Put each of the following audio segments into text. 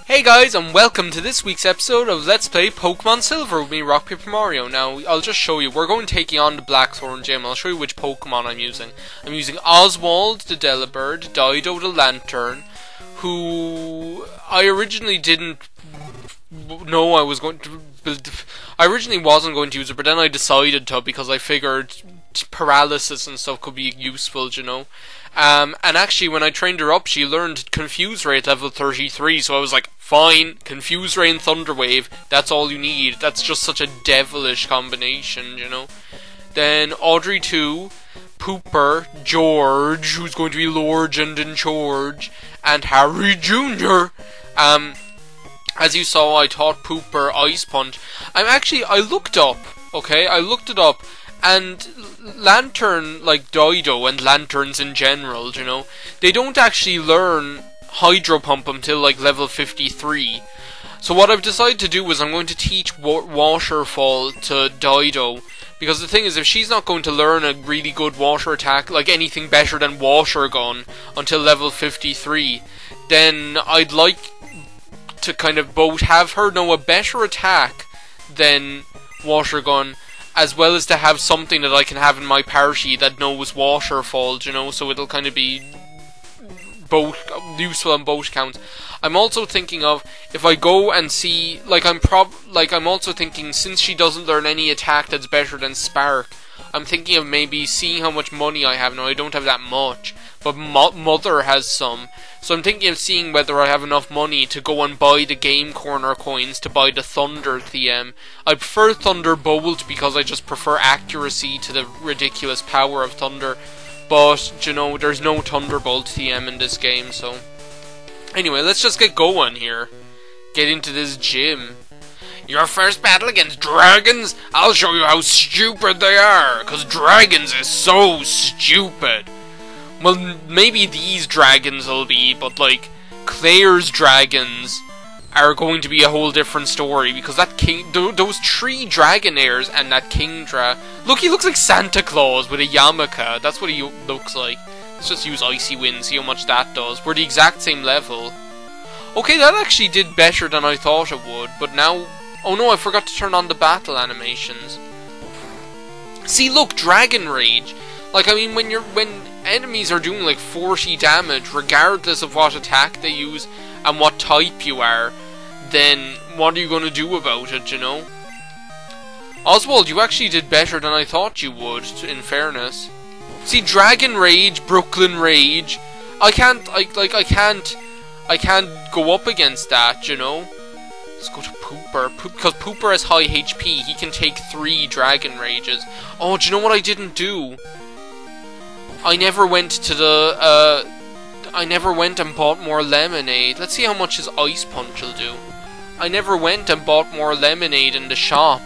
Hey guys, and welcome to this week's episode of Let's Play Pokemon Silver with me, RockPaperMario. Now, I'll just show you. We're going taking on the Blackthorn Gym. I'll show you which Pokemon I'm using. I'm using Oswald, the Delibird, Dido, the Lantern, who I originally didn't know I was going to build. I originally wasn't going to use it, but then I decided to because I figured paralysis and stuff could be useful, you know. And actually, when I trained her up, she learned Confuse Ray at level 33, so I was like, fine, Confuse Ray and Thunder Wave, that's all you need. That's just such a devilish combination, you know. Then Audrey 2, Pooper, George, who's going to be Legend in Charge, and Harry Jr. As you saw, I taught Pooper Ice Punch. I looked up, okay, I looked it up, and Lantern, like Dido and Lanterns in general, you know, they don't actually learn Hydro Pump until like level 53. So what I've decided to do is I'm going to teach Waterfall to Dido, because the thing is, if she's not going to learn a really good water attack, like anything better than Water Gun, until level 53, then I'd like to kind of both have her know a better attack than Water Gun, as well as to have something that I can have in my party that knows Waterfall, you know, so it'll kind of be both useful on both counts. I'm also thinking of, if I go and see, I'm also thinking, since she doesn't learn any attack that's better than Spark, I'm thinking of maybe seeing how much money I have. Now, I don't have that much, but Mother has some. So I'm thinking of seeing whether I have enough money to go and buy the Game Corner coins to buy the Thunder TM. I prefer Thunderbolt because I just prefer accuracy to the ridiculous power of Thunder. But, you know, there's no Thunderbolt TM in this game, so... Anyway, let's just get going here. Get into this gym. Your first battle against dragons? I'll show you how stupid they are, because dragons is so stupid. Well, maybe these dragons will be, but like, Claire's dragons are going to be a whole different story, because that those 3 Dragonairs and that Kingdra... Look, he looks like Santa Claus with a yarmulke. That's what he looks like. Let's just use Icy Wind, see how much that does. We're the exact same level. Okay, that actually did better than I thought it would, but now... Oh no, I forgot to turn on the battle animations. See, look, Dragon Rage. Like, I mean, when enemies are doing like 40 damage, regardless of what attack they use and what type you are, then what are you going to do about it, you know? Oswald, you actually did better than I thought you would, in fairness. See, Dragon Rage, Brooklyn Rage, I can't go up against that, you know? Let's go to Pooper, because Pooper has high HP, he can take 3 Dragon Rages. Oh, do you know what I didn't do? I never went to the, I never went and bought more lemonade. Let's see how much his Ice Punch will do. I never went and bought more lemonade in the shop.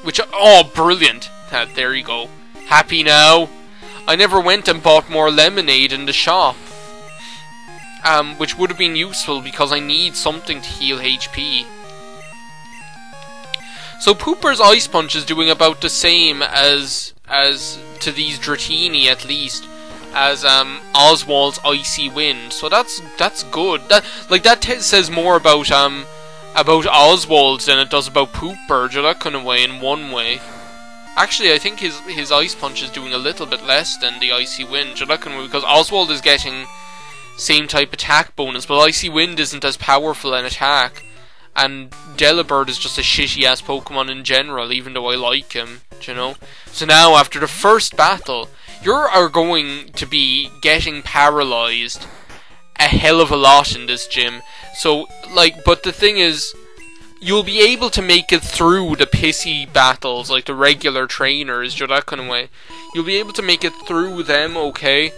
Which, oh, brilliant. There you go. Happy now? I never went and bought more lemonade in the shop. Which would have been useful because I need something to heal HP. So Pooper's Ice Punch is doing about the same as to these Dratini, at least, as Oswald's Icy Wind. So that's good. That says more about Oswald than it does about Pooper, that kind of way, in one way. Actually, I think his Ice Punch is doing a little bit less than the Icy Wind, that kind of way, because Oswald is getting same type attack bonus, but Icy Wind isn't as powerful an attack. And Delibird is just a shitty ass Pokemon in general, even though I like him, you know? So now, after the first battle, you are going to be getting paralyzed a hell of a lot in this gym. So, like, but the thing is, you'll be able to make it through the pissy battles, like the regular trainers, that kind of way. You'll be able to make it through them, okay?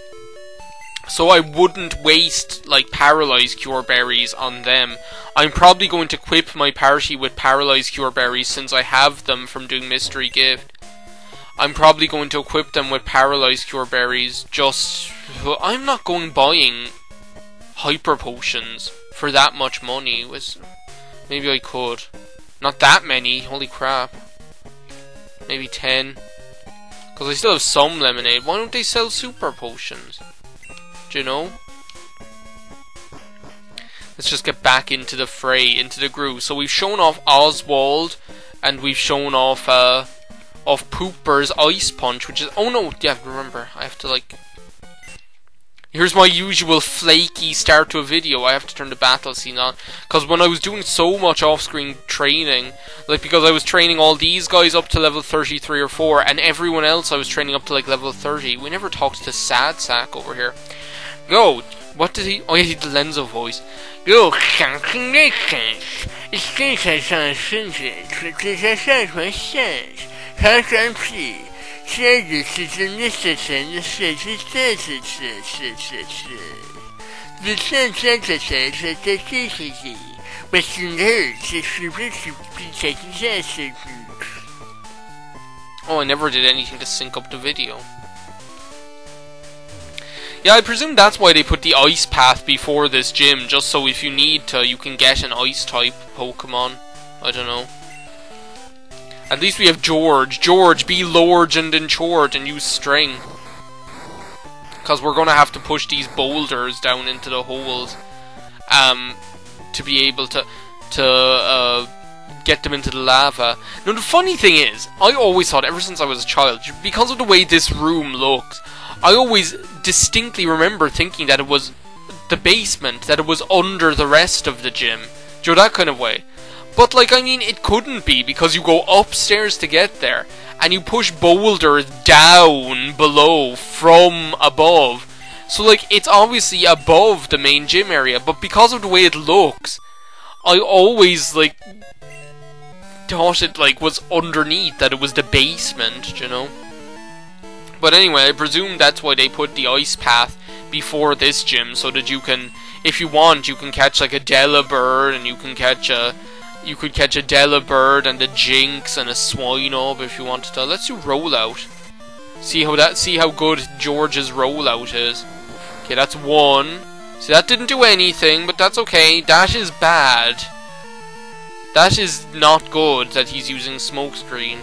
So I wouldn't waste, like, Paralyze Cure Berries on them. I'm probably going to equip my party with Paralyze Cure Berries since I have them from doing Mystery Gift. I'm probably going to equip them with Paralyze Cure Berries just... I'm not going buying Hyper Potions for that much money. Maybe I could. Not that many, holy crap. Maybe 10. Because I still have some lemonade. Why don't they sell Super Potions? Do you know? Let's just get back into the fray, into the groove. So we've shown off Oswald, and we've shown off Pooper's Ice Punch, which is... Oh no, yeah, remember, I have to like... Here's my usual flaky start to a video. I have to turn the battle scene on. Because when I was doing so much off-screen training, like because I was training all these guys up to level 33 or 4, and everyone else I was training up to like level 30. We never talked to Sad Sack over here. Go! What did he... Oh yeah, he did the Lenzo voice. Go! Oh, I never did anything to sync up the video. Yeah, I presume that's why they put the ice path before this gym, just so if you need to, you can get an ice type Pokemon. I don't know. At least we have George. George, be large and in short and use string. Because we're going to have to push these boulders down into the holes to be able to get them into the lava. Now the funny thing is, I always thought, ever since I was a child, because of the way this room looks, I always distinctly remember thinking that it was the basement, that it was under the rest of the gym. Do you know, that kind of way. But, like, I mean, it couldn't be, because you go upstairs to get there, and you push boulders down below from above. So, like, it's obviously above the main gym area, but because of the way it looks, I always, like, thought it, like, was underneath, that it was the basement, you know? But anyway, I presume that's why they put the ice path before this gym, so that you can, if you want, you can catch, like, a Delibird, and you can catch a... You could catch a Delibird and a Jinx and a Swinub if you wanted to. Let's do rollout. See how good George's rollout is. Okay, that's one. See, that didn't do anything, but that's okay. That is bad. That is not good that he's using smokescreen.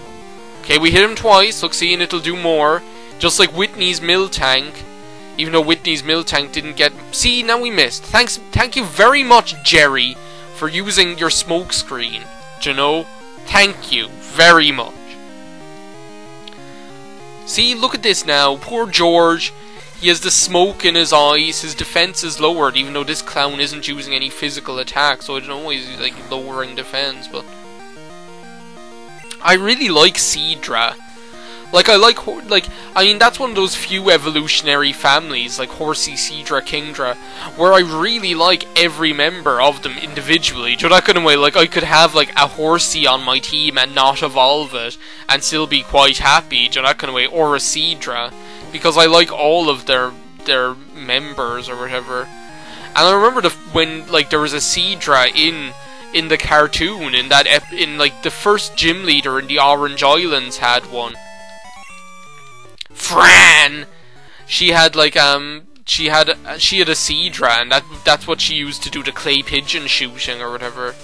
Okay, we hit him twice. Look, see, and it'll do more. Just like Whitney's Miltank. Even though Whitney's Miltank didn't get... See, now we missed. Thank you very much, Jerry, for using your smoke screen, do you know? Thank you very much. See, look at this now. Poor George. He has the smoke in his eyes. His defense is lowered, even though this clown isn't using any physical attack. So I don't know why he's like lowering defense, but I really like Seadra. Like, I mean, that's one of those few evolutionary families, like Horsey, Seadra, Kingdra, where I really like every member of them individually. Do you know that kind of way? Like, I could have, like, a Horsey on my team and not evolve it, and still be quite happy, do you know that kind of way? Or a Seadra, because I like all of their members, or whatever. And I remember when, like, there was a Seadra in the cartoon, in like, the first gym leader in the Orange Islands had one. Fran! She had like she had a Seadra, and that's what she used to do the clay pigeon shooting or whatever.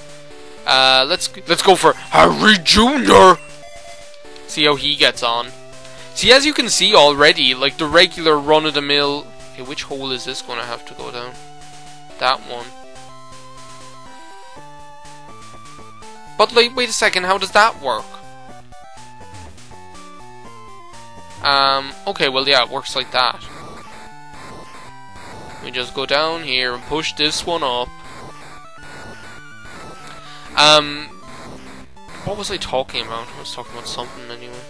Let's go for Harry Jr. See how he gets on. See, as you can see already, like the regular run-of-the-mill... Okay, which hole is this gonna have to go down? That one. But like, wait a second, how does that work? Okay, well, yeah, it works like that. We just go down here and push this one up. What was I talking about? I was talking about something anyway.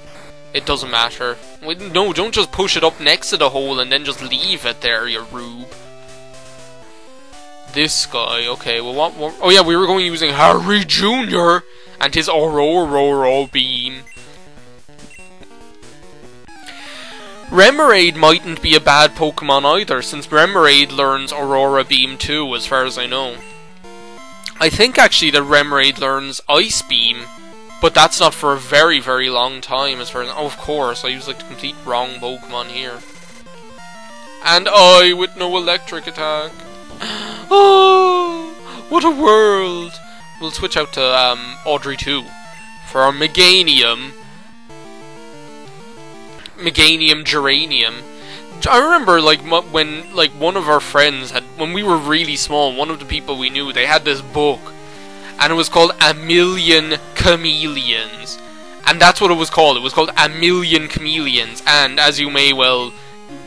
It doesn't matter. Wait, no, don't just push it up next to the hole and then just leave it there, you rube. This guy, okay, well, what? Oh yeah, we were going using Harry Jr. and his Aurora Beam. Remoraid mightn't be a bad Pokemon either, since Remoraid learns Aurora Beam too, as far as I know. I think actually that Remoraid learns Ice Beam, but that's not for a very, very long time, as far as... Oh, of course, I used like the complete wrong Pokemon here. And I with no electric attack. Oh, what a world! We'll switch out to Audrey 2 for our Meganium Geranium. I remember like when like one of our friends had when we were really small, one of the people we knew, they had this book, and it was called A Million Chameleons, and that's what it was called. It was called A Million Chameleons, and as you may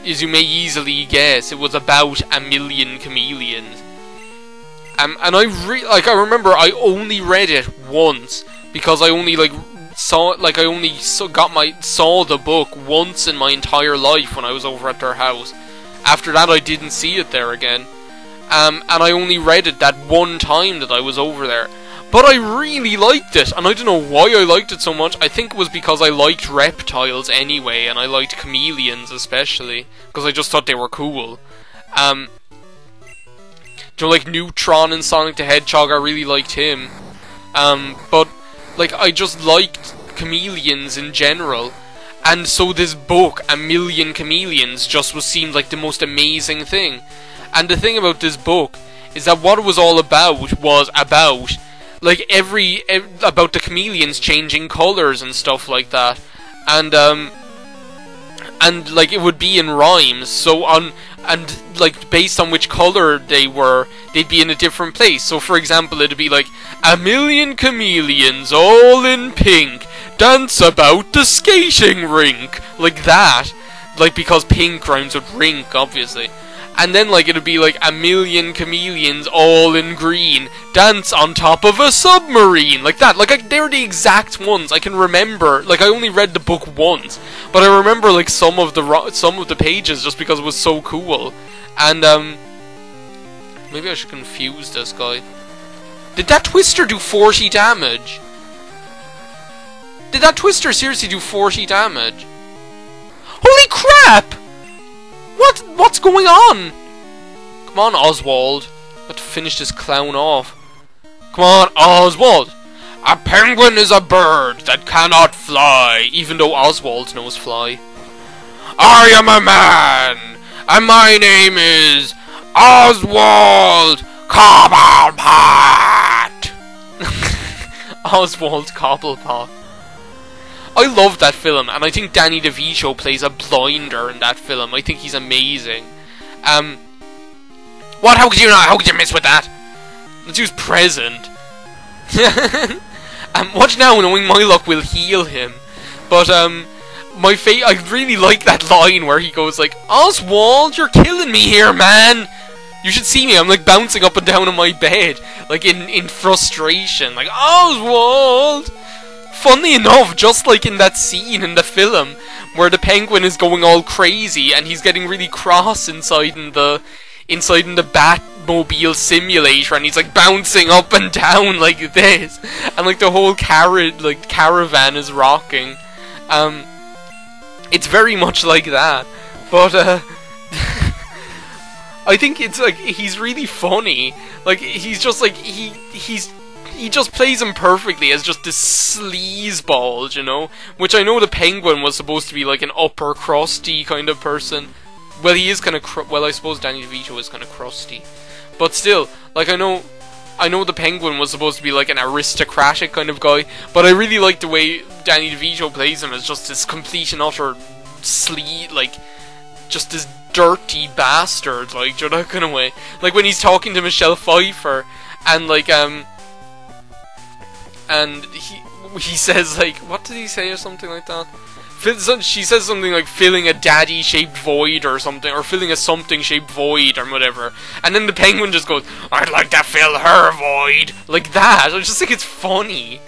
easily guess, it was about a million chameleons. And I remember I only read it once, because I only saw the book once in my entire life when I was over at their house. After that, I didn't see it there again. And I only read it that one time that I was over there. But I really liked it, and I don't know why I liked it so much. I think it was because I liked reptiles anyway, and I liked chameleons especially, because I just thought they were cool. You know, like Neutron and Sonic the Hedgehog, I really liked him. But like, I just liked chameleons in general. And so this book, A Million Chameleons, just seemed like the most amazing thing. And the thing about this book is that what it was all about was about like about the chameleons changing colors and stuff like that. And like it would be in rhymes. So and like based on which color they were, they'd be in a different place. So for example, it'd be like, a million chameleons all in pink dance about the skating rink, like that, like because pink rhymes with rink, obviously. And then like it'd be like, a million chameleons all in green dance on top of a submarine, like that. Like they're the exact ones I can remember. Like I only read the book once, but I remember like some of the pages just because it was so cool. And maybe I should confuse this guy. Did that Twister do 40 damage? Did that Twister seriously do 40 damage? Holy crap! What's going on? Come on, Oswald. I have to finish this clown off. Come on, Oswald. A penguin is a bird that cannot fly, even though Oswald knows fly. I am a man, and my name is Oswald Cobblepot. Oswald Cobblepot. I love that film, and I think Danny DeVito plays a blinder in that film. I think he's amazing. What? How could you not? How could you miss with that? Let's use present. Watch now, knowing my luck will heal him. But, I really like that line where he goes like, Oswald, you're killing me here, man! You should see me, I'm like bouncing up and down on my bed, like in frustration, like, Oswald! Funnily enough, just like in that scene in the film where the penguin is going all crazy and he's getting really cross inside in the Batmobile simulator, and he's like bouncing up and down like this, and like the whole caravan is rocking. It's very much like that, but I think it's like he's really funny. Like he's just like he just plays him perfectly as just this sleazeball, you know? Which I know the penguin was supposed to be like an upper crusty kind of person. Well, he is kind of well, I suppose Danny DeVito is kind of crusty. But still, like I know the penguin was supposed to be like an aristocratic kind of guy, but I really like the way Danny DeVito plays him as just this complete and utter like just this dirty bastard, like, you know, that kind of way. Like when he's talking to Michelle Pfeiffer, and like and he says like, what did he say or something like that? She says something like filling a daddy-shaped void or something, or filling a something-shaped void or whatever. And then the penguin just goes, I'd like to fill her void. Like that. I just think it's funny.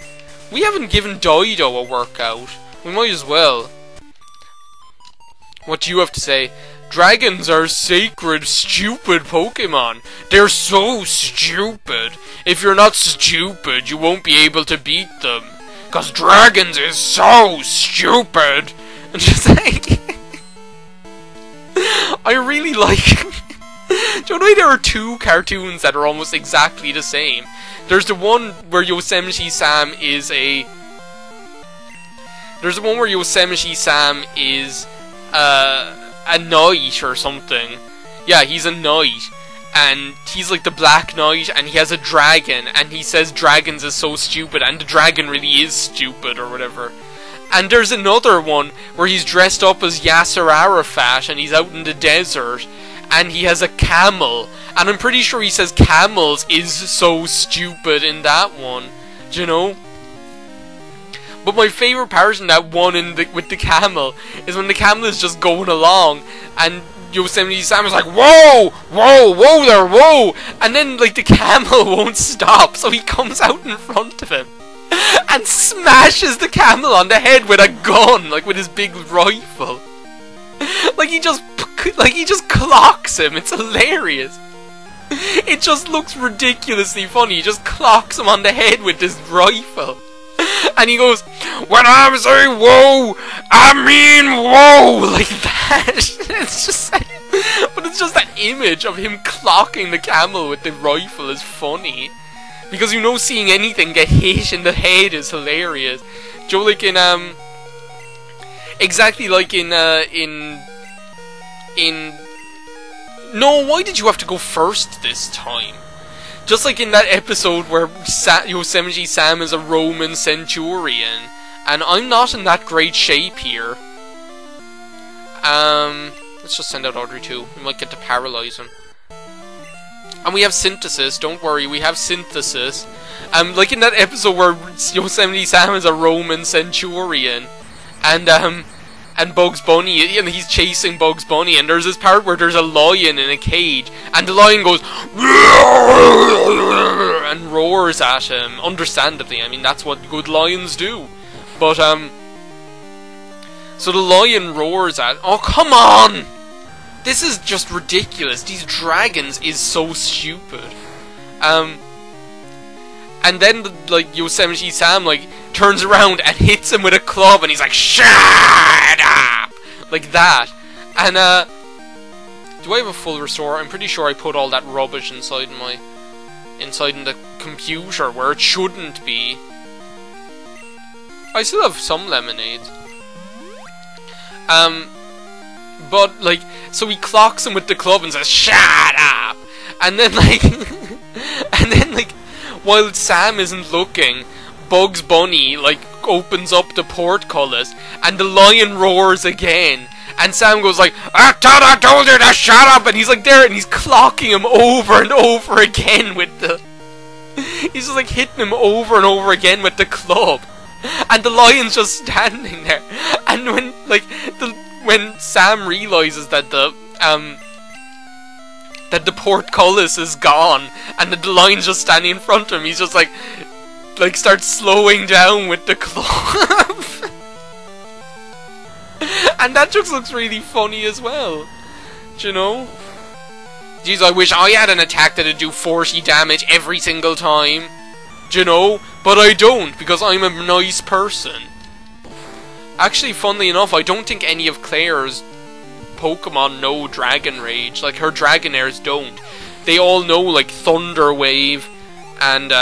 We haven't given Dido a workout. We might as well. What do you have to say? Dragons are sacred, stupid Pokemon. They're so stupid. If you're not stupid, you won't be able to beat them. 'Cause dragons is so stupid. And just like I really like do you know there are two cartoons that are almost exactly the same? There's the one where Yosemite Sam is a knight or something. Yeah, he's a knight. And he's like the Black Knight, and he has a dragon, and he says dragons is so stupid, and the dragon really is stupid, or whatever. And there's another one where he's dressed up as Yasser Arafat, and he's out in the desert, and he has a camel, and I'm pretty sure he says camels is so stupid in that one, do you know? But my favourite part in that one with the camel is when the camel is just going along, and Yosemite Sam is like, whoa, whoa, whoa there, whoa, and then like the camel won't stop, so he comes out in front of him and smashes the camel on the head with a gun, like with his big rifle. Like he just clocks him. It's hilarious. It just looks ridiculously funny. He just clocks him on the head with this rifle. And he goes, when I'm saying whoa, I mean whoa, like that. It's just like, but it's just that image of him clocking the camel with the rifle is funny. Because you know seeing anything get hit in the head is hilarious. Joe, like in, exactly like in, no, why did you have to go first this time? Just like in that episode where Yosemite Sam is a Roman centurion, and I'm not in that great shape here. Let's just send out Audrey too. We might get to paralyze him. And we have synthesis, don't worry, we have synthesis. Like in that episode where Yosemite Sam is a Roman centurion, and Bugs Bunny, and he's chasing Bugs Bunny, and there's this part where there's a lion in a cage, and the lion goes and roars at him, understandably. I mean, that's what good lions do. But so the lion roars at, oh come on! This is just ridiculous. These dragons is so stupid. And then like Yosemite Sam like turns around and hits him with a club, and he's like, shut up! Like that. And do I have a full restore? I'm pretty sure I put all that rubbish inside in the computer where it shouldn't be. I still have some lemonades. But like, so he clocks him with the club and says, shut up! And then like while Sam isn't looking, Bugs Bunny like opens up the portcullis and the lion roars again, and Sam goes like, I thought I told you to shut up, and he's like there and he's clocking him over and over again with the he's just like hitting him over and over again with the club, and the lion's just standing there. And when Sam realizes that the portcullis is gone and the lion's just standing in front of him, he's just like starts slowing down with the club. And that just looks really funny as well. Do you know? Jeez, I wish I had an attack that'd do 40 damage every single time. Do you know? But I don't, because I'm a nice person. Actually, funnily enough, I don't think any of Claire's Pokemon know Dragon Rage. Like, her Dragonairs don't. They all know, like, Thunder Wave, and,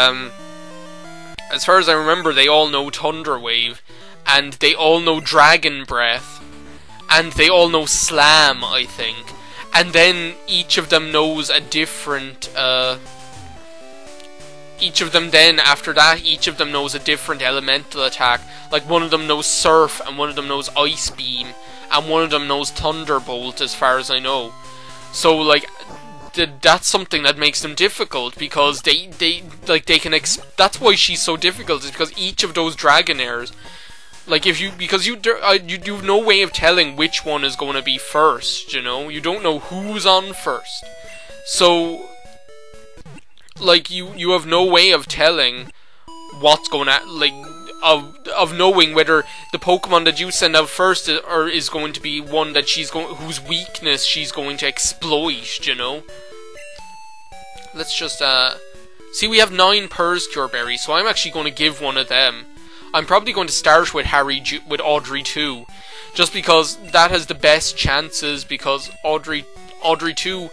as far as I remember, they all know Thunder Wave, and they all know Dragon Breath, and they all know Slam, I think. And then each of them knows a different, each of them then, after that, each of them knows a different elemental attack. Like, one of them knows Surf, and one of them knows Ice Beam, and one of them knows Thunderbolt, as far as I know. So, like, that's something that makes them difficult, because they can that's why she's so difficult, is because each of those Dragonairs, like, because you have no way of telling which one is going to be first, you know? You don't know who's on first. So, like, you have no way of telling what's going to, like, of knowing whether the Pokemon that you send out first is going to be one that whose weakness she's going to exploit, you know? Let's just, see, we have 9 Purse-Cure Berries, so I'm actually going to give one of them. I'm probably going to start with with Audrey 2, just because that has the best chances, because Audrey 2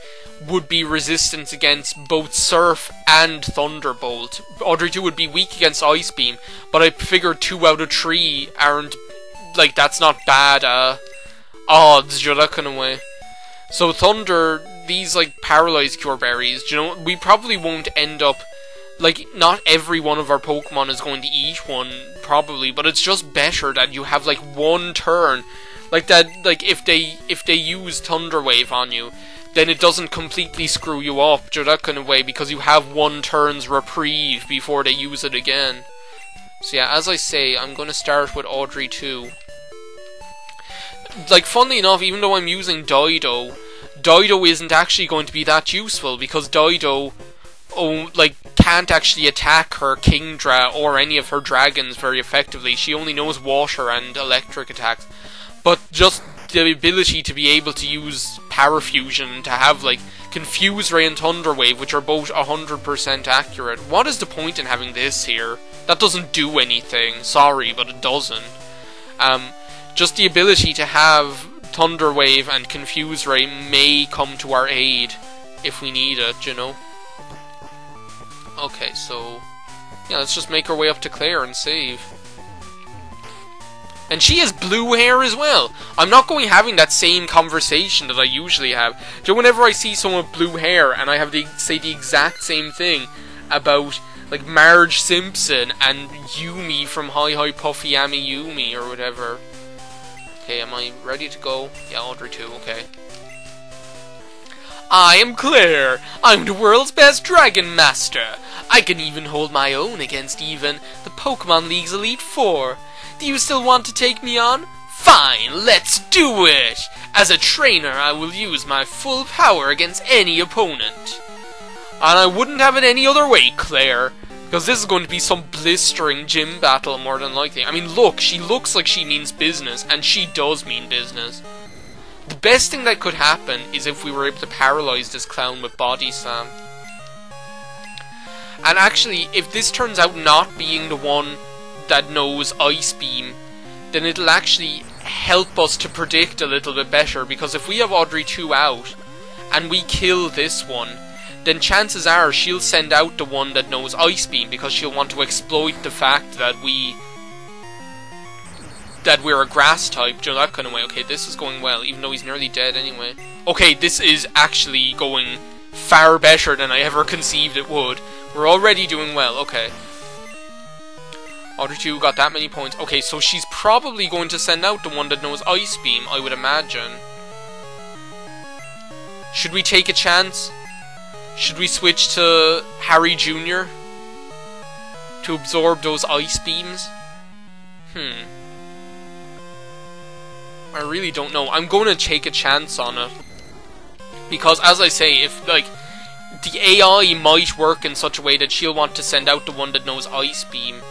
would be resistant against both Surf and Thunderbolt. Audrey 2 would be weak against Ice Beam, but I figure 2 out of 3 aren't, like, that's not bad odds, you know, that kind of way. So these, like, Paralyzed Cure Berries, you know, we probably won't end up, like, not every one of our Pokemon is going to eat one, probably, but it's just better that you have, like, one turn, like, that, like, if they use Thunder Wave on you, then it doesn't completely screw you up, that kind of way, because you have one turn's reprieve before they use it again. So yeah, as I say, I'm going to start with Audrey 2. Like, funnily enough, even though I'm using Dido, Dido isn't actually going to be that useful, because Dido, can't actually attack her Kingdra or any of her dragons very effectively. She only knows water and electric attacks. But just the ability to be able to use Power Fusion, to have, like, Confuse Ray and Thunder Wave, which are both 100% accurate. What is the point in having this here? That doesn't do anything. Sorry, but it doesn't. Just the ability to have Thunder Wave and Confuse Ray may come to our aid if we need it, you know? Okay, so yeah, let's just make our way up to Claire and save. And she has blue hair as well. I'm not having that same conversation that I usually have. Do you know, whenever I see someone with blue hair and I have say the exact same thing about, like, Marge Simpson and Yumi from Hi Hi Puffy Ami Yumi or whatever. Okay, am I ready to go? Yeah, Audrey 2, okay. I am Claire. I'm the world's best Dragon Master. I can even hold my own against even the Pokemon League's Elite Four. Do you still want to take me on? Fine, let's do it! As a trainer, I will use my full power against any opponent. And I wouldn't have it any other way, Claire. Because this is going to be some blistering gym battle, more than likely. I mean, look, she looks like she means business, and she does mean business. The best thing that could happen is if we were able to paralyze this clown with Body Slam. And actually, if this turns out not being the one that knows Ice Beam, then it'll actually help us to predict a little bit better, because if we have Audrey 2 out, and we kill this one, then chances are she'll send out the one that knows Ice Beam, because she'll want to exploit the fact that we're a grass type, you know, that kind of way. Okay, this is going well, even though he's nearly dead anyway. Okay, this is actually going far better than I ever conceived it would. We're already doing well, okay. Audrey 2 got that many points. Okay, so she's probably going to send out the one that knows Ice Beam, I would imagine. Should we take a chance? Should we switch to Harry Jr. to absorb those Ice Beams? I really don't know. I'm going to take a chance on it. Because, as I say, if, like, the AI might work in such a way that she'll want to send out the one that knows Ice Beam.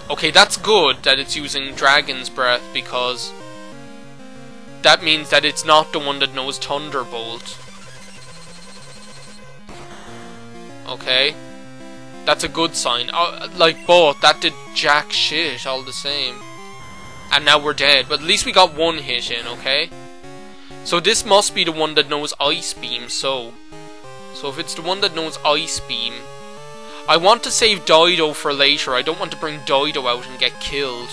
Okay, that's good that it's using Dragon's Breath, because that means that it's not the one that knows Thunderbolt. Okay. That's a good sign. Like both, that did jack shit all the same. And now we're dead, but at least we got one hit in, okay? So this must be the one that knows Ice Beam, so if it's the one that knows Ice Beam, I want to save Dido for later. I don't want to bring Dido out and get killed.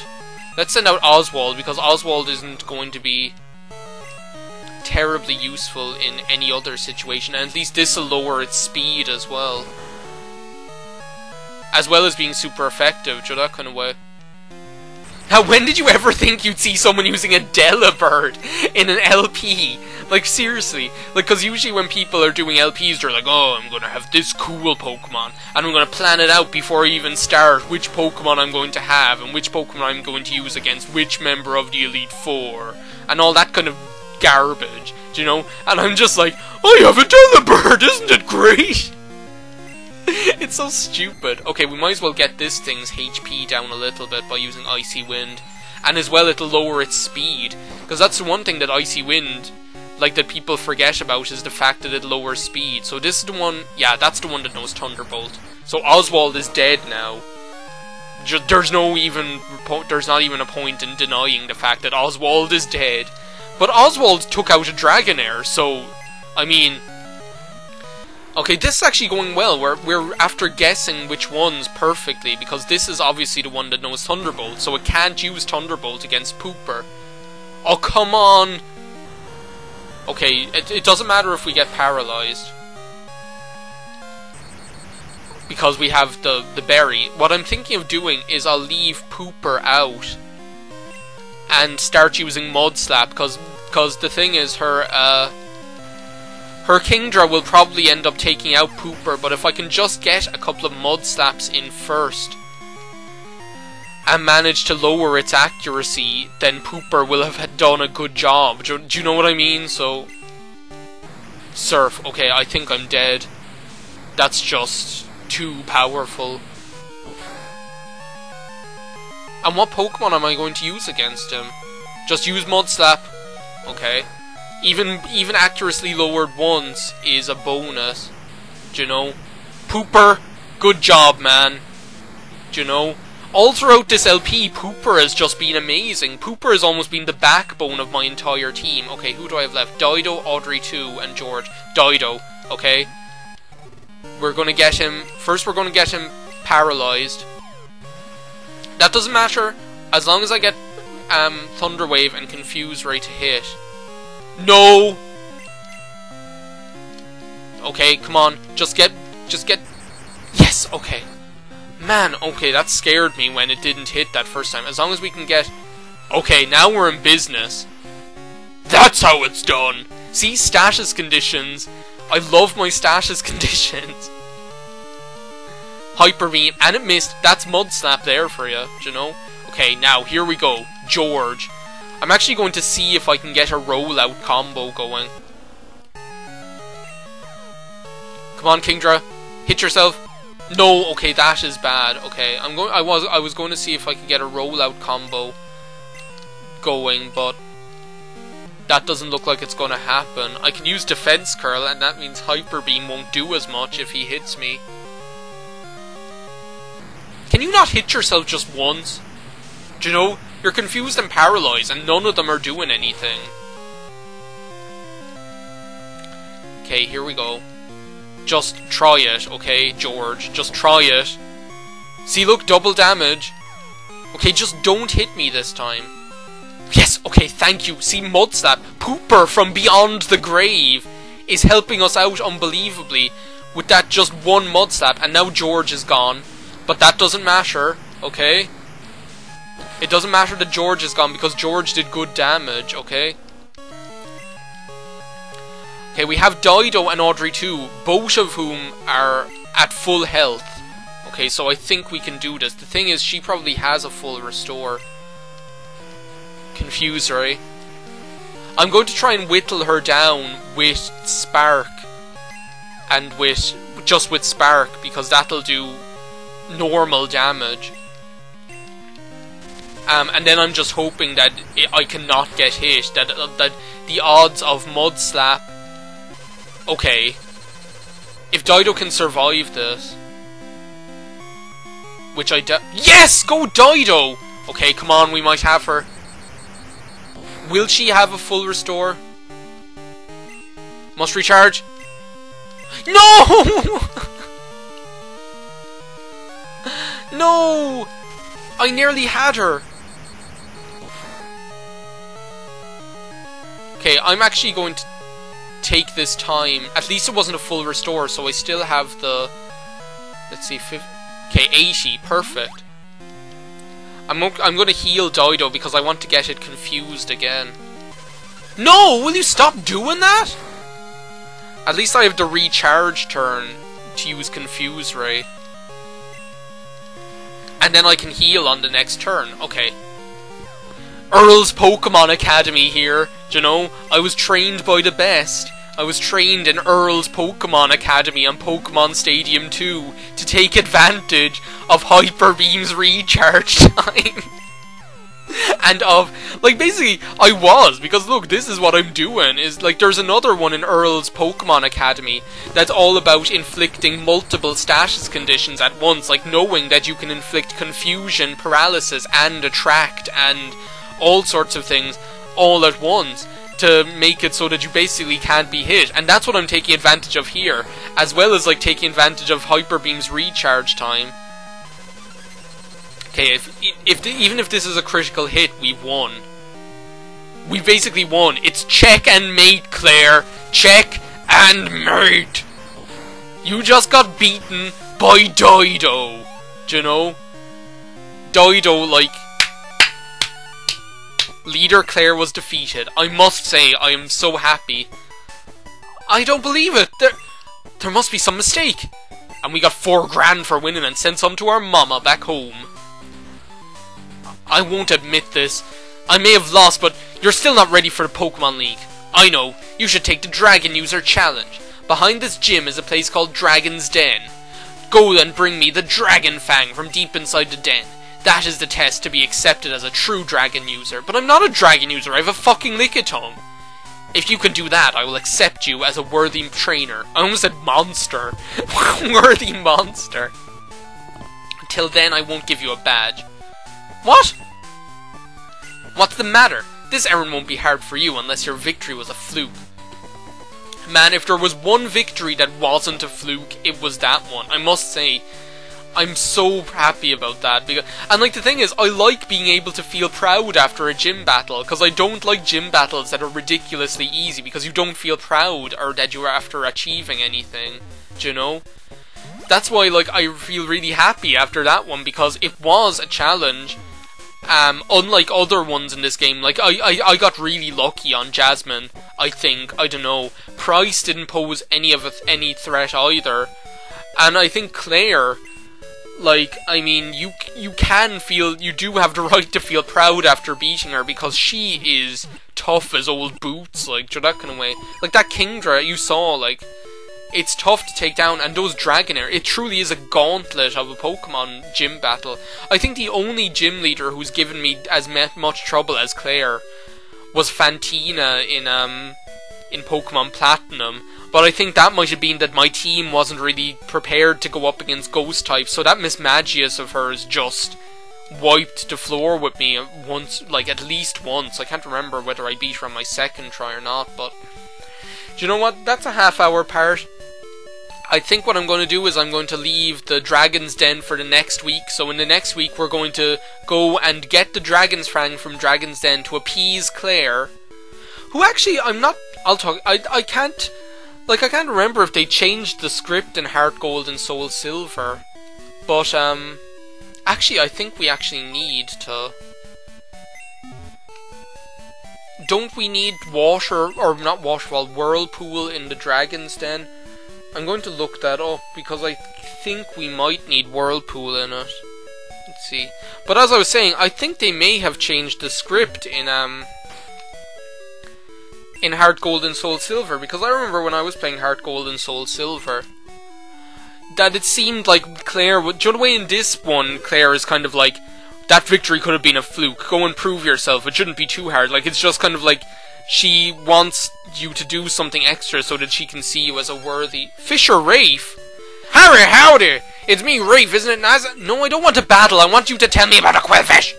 Let's send out Oswald, because Oswald isn't going to be terribly useful in any other situation, and at least this will lower its speed as well. As well as being super effective, so that kind of way. Now, when did you ever think you'd see someone using a Delibird in an LP? Like, seriously. Like, because usually when people are doing LPs, they're like, oh, I'm going to have this cool Pokemon, and I'm going to plan it out before I even start which Pokemon I'm going to have, and which Pokemon I'm going to use against which member of the Elite Four, and all that kind of garbage, you know? And I'm just like, I have a Delibird, isn't it great? It's so stupid. Okay, we might as well get this thing's HP down a little bit by using Icy Wind. And as well, it'll lower its speed. Because that's the one thing that Icy Wind, like, that people forget about, is the fact that it lowers speed. So this is the one, yeah, that's the one that knows Thunderbolt. So Oswald is dead now. There's not even a point in denying the fact that Oswald is dead. But Oswald took out a Dragonair, so, I mean, okay, this is actually going well. We're after guessing which ones perfectly, because this is obviously the one that knows Thunderbolt, so it can't use Thunderbolt against Pooper. Oh, come on! Okay, it doesn't matter if we get paralyzed, because we have the berry. What I'm thinking of doing is I'll leave Pooper out and start using Mud Slap, because the thing is, her Her Kingdra will probably end up taking out Pooper, but if I can just get a couple of Mud Slaps in first and manage to lower its accuracy, then Pooper will have done a good job. Do you know what I mean? So, Surf. Okay, I think I'm dead. That's just too powerful. And what Pokemon am I going to use against him? Just use Mud Slap. Okay. Even accuracy lowered once is a bonus. Do you know? Pooper, good job, man. Do you know? All throughout this LP, Pooper has just been amazing. Pooper has almost been the backbone of my entire team. Okay, who do I have left? Dido, Audrey 2, and George. Dido, okay? We're gonna get him... First, we're gonna get him paralyzed. That doesn't matter, as long as I get Thunder Wave and Confuse Ray to hit. No! Okay, come on. Just get... Yes, okay. Man, okay, that scared me when it didn't hit that first time. As long as we can get... Okay, now we're in business. That's how it's done! See, status conditions. I love my status conditions. Hyper Beam, and it missed. That's Mud Slap there for you, do you know? Okay, now, here we go. George. I'm actually going to see if I can get a rollout combo going. Come on, Kingdra. Hit yourself. No, okay, that is bad. Okay, I was going to see if I could get a rollout combo going, but that doesn't look like it's going to happen. I can use Defense Curl, and that means Hyper Beam won't do as much if he hits me. Can you not hit yourself just once? Do you know? You're confused and paralyzed, and none of them are doing anything. Okay, here we go. Just try it, okay, George? Just try it. See, look, double damage. Okay, just don't hit me this time. Yes, okay, thank you. See, Mud Slap, Pooper from beyond the grave, is helping us out unbelievably with that just one Mud Slap, and now George is gone. But that doesn't matter, okay? It doesn't matter that George is gone because George did good damage, okay? Okay, we have Dido and Audrey 2, both of whom are at full health. Okay, so I think we can do this. The thing is, she probably has a full restore. Confuse Ray. I'm going to try and whittle her down with Spark. And just with Spark, because that'll do normal damage. And then I'm just hoping that I cannot get hit. That the odds of Mud Slap... Okay. If Dido can survive this... Which I Yes! Go Dido! Okay, come on, we might have her. Will she have a full restore? Must recharge. No! No! I nearly had her. Okay, I'm actually going to take this time. At least it wasn't a full restore, so I still have the... Let's see, okay, 80. Perfect. I'm going to heal Dido because I want to get it confused again. No! Will you stop doing that? At least I have the recharge turn to use Confuse Ray. And then I can heal on the next turn. Okay. Earl's Pokemon Academy here. Do you know? I was trained by the best. I was trained in Earl's Pokemon Academy on Pokemon Stadium 2 to take advantage of Hyper Beam's recharge time. And of, like, basically, I was, because look, this is what I'm doing, is, like, there's another one in Earl's Pokemon Academy that's all about inflicting multiple status conditions at once, like knowing that you can inflict confusion, paralysis, and attract, and all sorts of things all at once to make it so that you basically can't be hit. And that's what I'm taking advantage of here, as well as, like, taking advantage of Hyper Beam's recharge time. Okay, even if this is a critical hit, we've won. We basically won. It's check and mate, Claire. Check and mate. You just got beaten by Dido. Do you know? Dido, like... Leader Claire was defeated. I must say, I am so happy. I don't believe it. There must be some mistake. And we got 4 grand for winning and sent some to our mama back home. I won't admit this. I may have lost, but you're still not ready for the Pokemon League. I know. You should take the Dragon User Challenge. Behind this gym is a place called Dragon's Den. Go and bring me the Dragon Fang from deep inside the den. That is the test to be accepted as a true Dragon User. But I'm not a Dragon User, I have a fucking Lickitung. If you can do that, I will accept you as a worthy trainer. I almost said monster. Worthy monster. Until then, I won't give you a badge. What? What's the matter? This errand won't be hard for you unless your victory was a fluke. Man, if there was one victory that wasn't a fluke, it was that one. I must say, I'm so happy about that. And like the thing is, I like being able to feel proud after a gym battle, because I don't like gym battles that are ridiculously easy, because you don't feel proud or that you're after achieving anything. Do you know? That's why, like, I feel really happy after that one, because it was a challenge. Unlike other ones in this game, like, I got really lucky on Jasmine, I think. I don't know. Price didn't pose any threat either. And I think Claire, like, I mean, you do have the right to feel proud after beating her, because she is tough as old boots, like, that kind of way. Like, that Kingdra you saw, like, it's tough to take down, and those Dragonair, it truly is a gauntlet of a Pokemon gym battle. I think the only gym leader who's given me as much trouble as Claire was Fantina in Pokemon Platinum, but I think that might have been that my team wasn't really prepared to go up against Ghost types, so that Miss Magius of hers just wiped the floor with me once, like at least once. I can't remember whether I beat her on my second try or not, but do you know what? That's a half-hour part. I think what I'm going to do is I'm going to leave the Dragon's Den for the next week. So in the next week we're going to go and get the Dragon's Fang from Dragon's Den to appease Claire. Who actually, I can't remember if they changed the script in Heart Gold and Soul Silver. But, actually I think we actually need to... Don't we need water, or not waterfall, whirlpool in the Dragon's Den? I'm going to look that up, because I think we might need whirlpool in it. Let's see. But as I was saying, I think they may have changed the script in Heart Gold and Soul Silver, because I remember when I was playing Heart Gold and Soul Silver, that it seemed like Claire would... Do you know the way in this one, Claire is kind of like, that victory could have been a fluke, go and prove yourself, it shouldn't be too hard. Like, it's just kind of like, she wants you to do something extra so that she can see you as a worthy... Fisher Rafe? Harry, howdy! It's me, Rafe, isn't it, Naz? No, I don't want to battle, I want you to tell me about a Quillfish!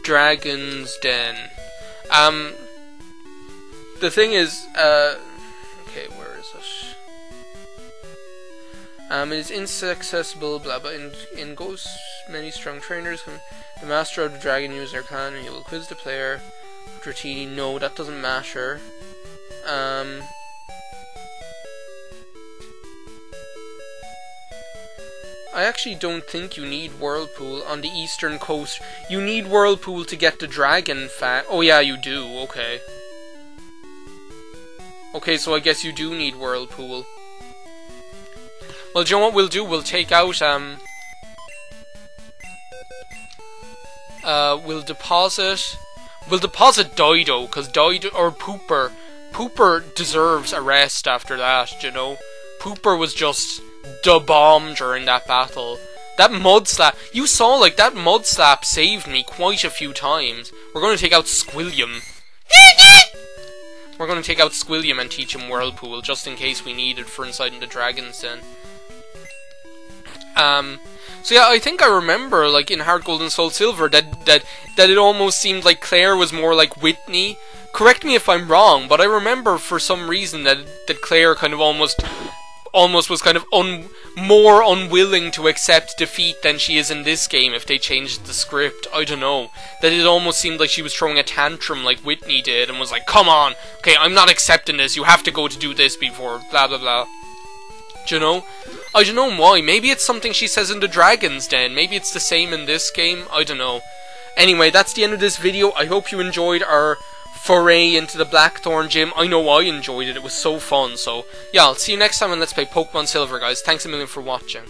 Dragon's Den. The thing is, okay, where is it? It is inaccessible, blah blah. In Ghost, many strong trainers come. The master of the Dragon User clan, he will quiz the player. Dratini, no, that doesn't matter. I actually don't think you need Whirlpool on the eastern coast. You need Whirlpool to get the Dragon Fang. Oh yeah, you do, okay. Okay, so I guess you do need Whirlpool. Well, do you know what we'll do? We'll take out, we'll deposit Dido, because Dido, or Pooper deserves a rest after that, you know? Pooper was just the bomb during that battle. That mud slap, you saw, like, that mud slap saved me quite a few times. We're going to take out Squilliam. We're going to take out Squilliam and teach him Whirlpool, just in case we need it for inside in the Dragon's Den. So yeah, I think I remember, like, in Heart Gold and Soul Silver, that it almost seemed like Claire was more like Whitney. Correct me if I'm wrong, but I remember for some reason that Claire kind of almost was kind of more unwilling to accept defeat than she is in this game if they changed the script. I don't know. That it almost seemed like she was throwing a tantrum like Whitney did and was like, come on, okay, I'm not accepting this, you have to go to do this before, blah blah blah. Do you know? I don't know why. Maybe it's something she says in the Dragon's Den. Maybe it's the same in this game. I don't know. Anyway, that's the end of this video. I hope you enjoyed our foray into the Blackthorn Gym. I know I enjoyed it. It was so fun. So, yeah, I'll see you next time and let's play Pokemon Silver, guys. Thanks a million for watching.